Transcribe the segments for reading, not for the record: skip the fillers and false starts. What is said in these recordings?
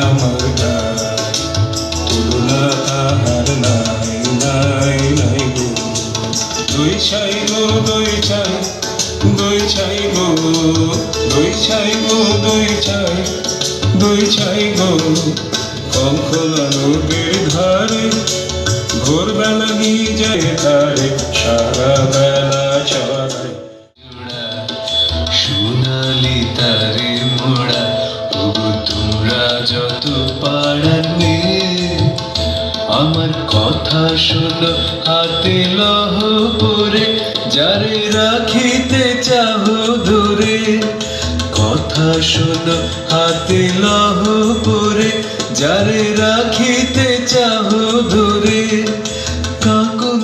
আমার গায়, তুলনা তাহার নাই নাই নাই গো। দই ছাই গো দই ছাই, দই ছাই গো, দই ছাই গো দই ছাই, দই ছাই গো। কঙ্কলা নদীর ধারে ভোরবেলা নিয়ে যায় তারে, সারা বেলা চড়ায় সোনালি তারে মোড়া। ওগো তোমরা যত পাড়ার মেয়ে, আমার কথা শোনো হাতে লহ পরে, যারে রাখিতে চাহ দূরে। কথা শোনো হাতে লহ পরে, যারে রাখিতে চাহ দূরে। কাকুন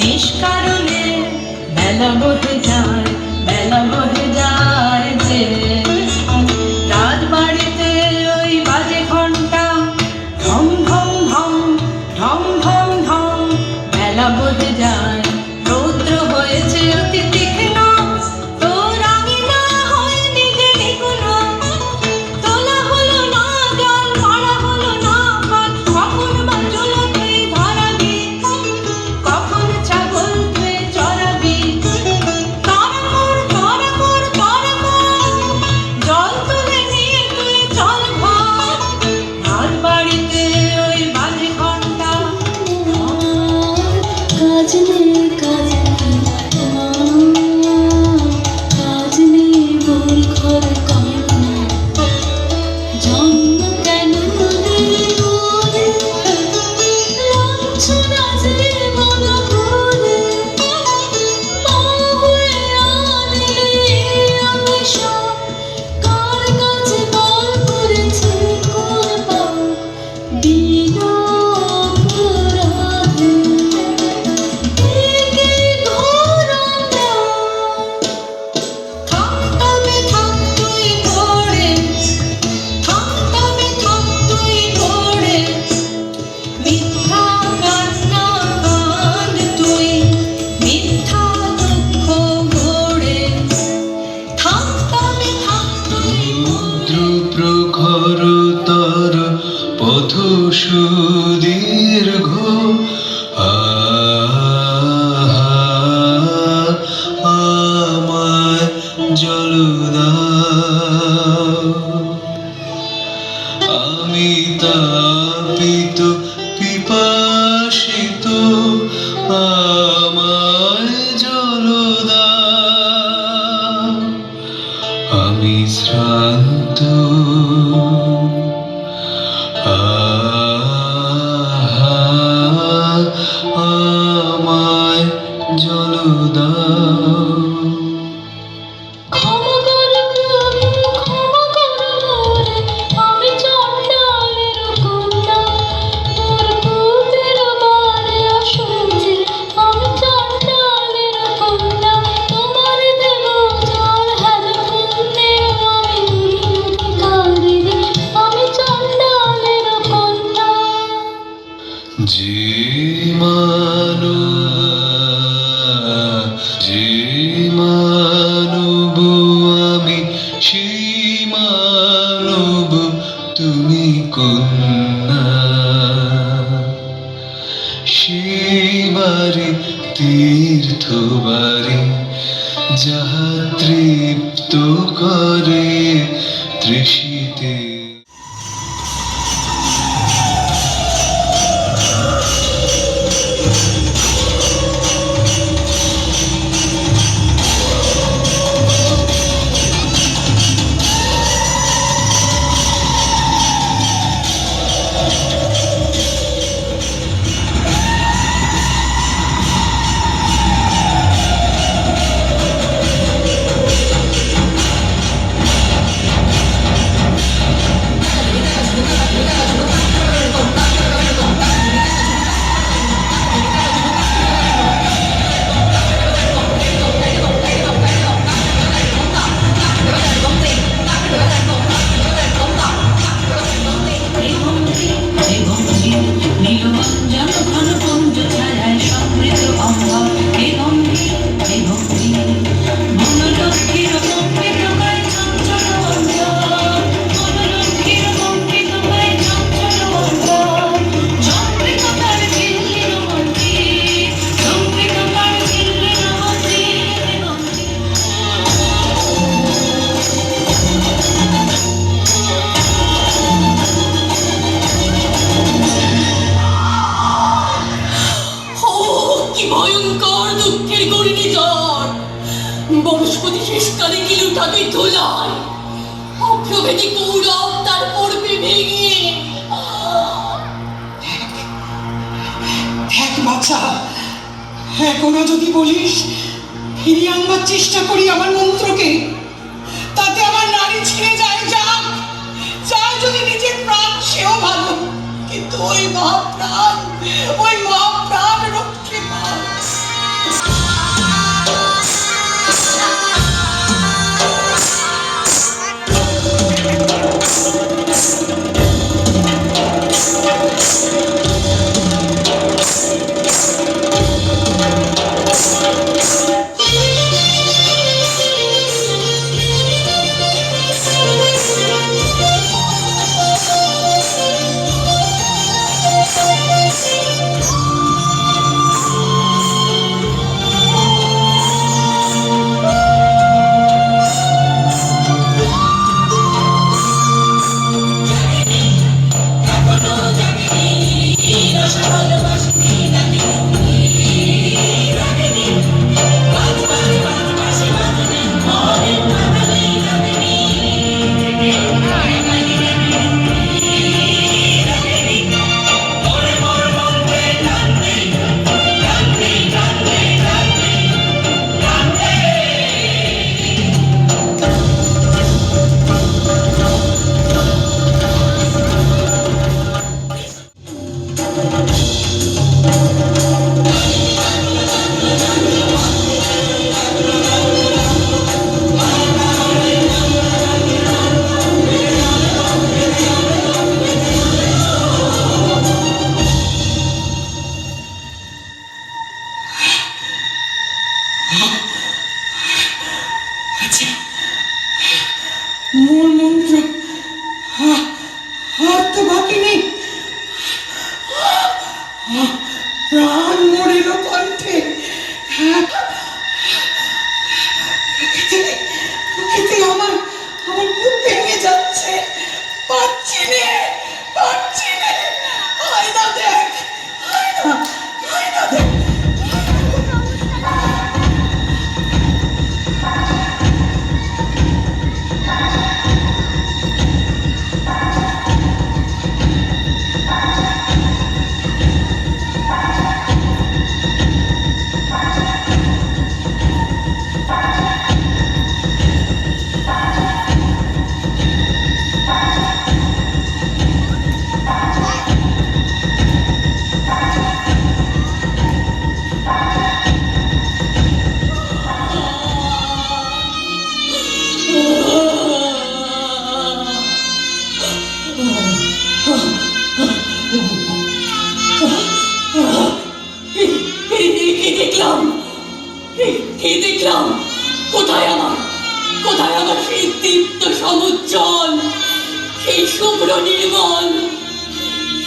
নিষ্কারণে বেলা বহে যায়, বেলা বহে যায় যে। রাজবাড়িতে ওই বাজে ঘন্টা, ঢং ঢং ঢং ঢং ঢং ঢং, বেলা বহে যায়। রৌদ্র হয়েছে অতি তীক্ষ্ণ, তোর আঙিনা হয়নি যে নিগুণ। তোলা হলো না জল, মারা হলো না পাত, কখন বা চলো তুই ধরাবি, কখন ছাগল তুই চড়াবি। তারামোর তারামোর তারামোর, জল তুলে নিয়ে তুই চল ঘর। রাজবাড়িতে ওই বাজে ঘন্টা, কাজ নেই কাজ নেই কাজ নেই বই ঘরে কান্না। জন্ম কেন তোদের মনে, লাঞ্ছনা যে মন ভুলে। মা হয়ে আনলে আমি সব, কার কাছে বল করেছি কোন পাপ, বিনা অপরাধে একে ঘোর অন্ধকার। থাক তবে থাক তুই পড়ে, থাক তবে থাক তুই পড়ে, মিথ্যা কান্না কাঁদ তুই, মিথ্যা দুঃখ ঘোরে। থাক তবে থাক তুই রুদ্র প্রখর তর পথ সুদীর্ঘ। আমায় জল দাও, আমি তাপিত পিপাসিত। আমায় জল দাও, আমি শ্রান্ত। আমায় জল দাও। ক্ষমা কর প্রভু, ক্ষমা কর মোরে, আমি চণ্ডালের কন্যা। তোর কূপের বারে অসহ্যে আমি চণ্ডালের কন্যা। তোমার দেব জল হেন পুণ্যে আমি অধিকারিণী, আমি চণ্ডালের কন্যা। যে মানব আমি, সেই মানব তুমি কন্যা। সেই বাড়ি তীর্থ বাড়ি, যাহা তৃপ্ত করে তৃষিতে। বনস্পতি শেষকালে কি লুটাবে ধুলায়, অপ্রভেদী কৌরব তার পড়বে ভেঙে। দেখ বাছা, এখনো যদি বলিস ফিরিয়ে আনবার চেষ্টা করি আমার মন্ত্রকে, তাতে আমার নারী ছিঁড়ে যায়, যাক চায় যদি নিজের প্রাণ সেও ভালো, কিন্তু ওই মহাপ্রাণ রক্ষে পায়। মূল মন্ত্র আর তো বাকি নেই, প্রাণ মরিল কণ্ঠে। প্রকৃতি আমার বুক ভেঙে যাচ্ছে, পারছি নে। আয়না দেখ, আয়না দেখ। কি দেখলাম? কোথায় আমার সেই দীপ্ত সমুজ্জ্বল, সেই শুভ্র নির্মল,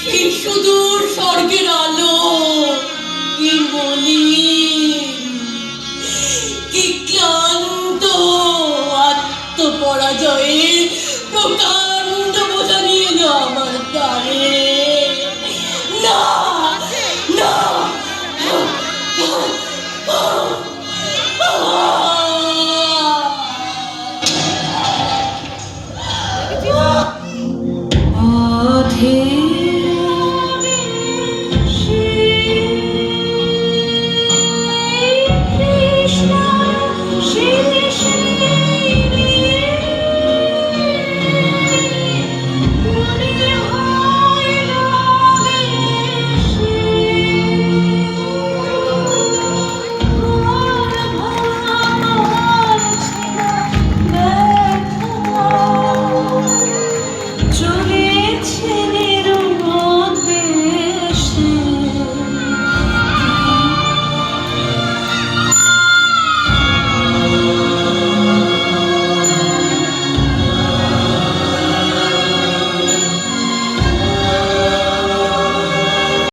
সেই সুদূর স্বর্গের আলো? কি মলিন, কি ক্লান্ত, আত্মপরাজয়ের প্রকাণ্ড বোঝা নিয়ে এলো আমার দ্বারে।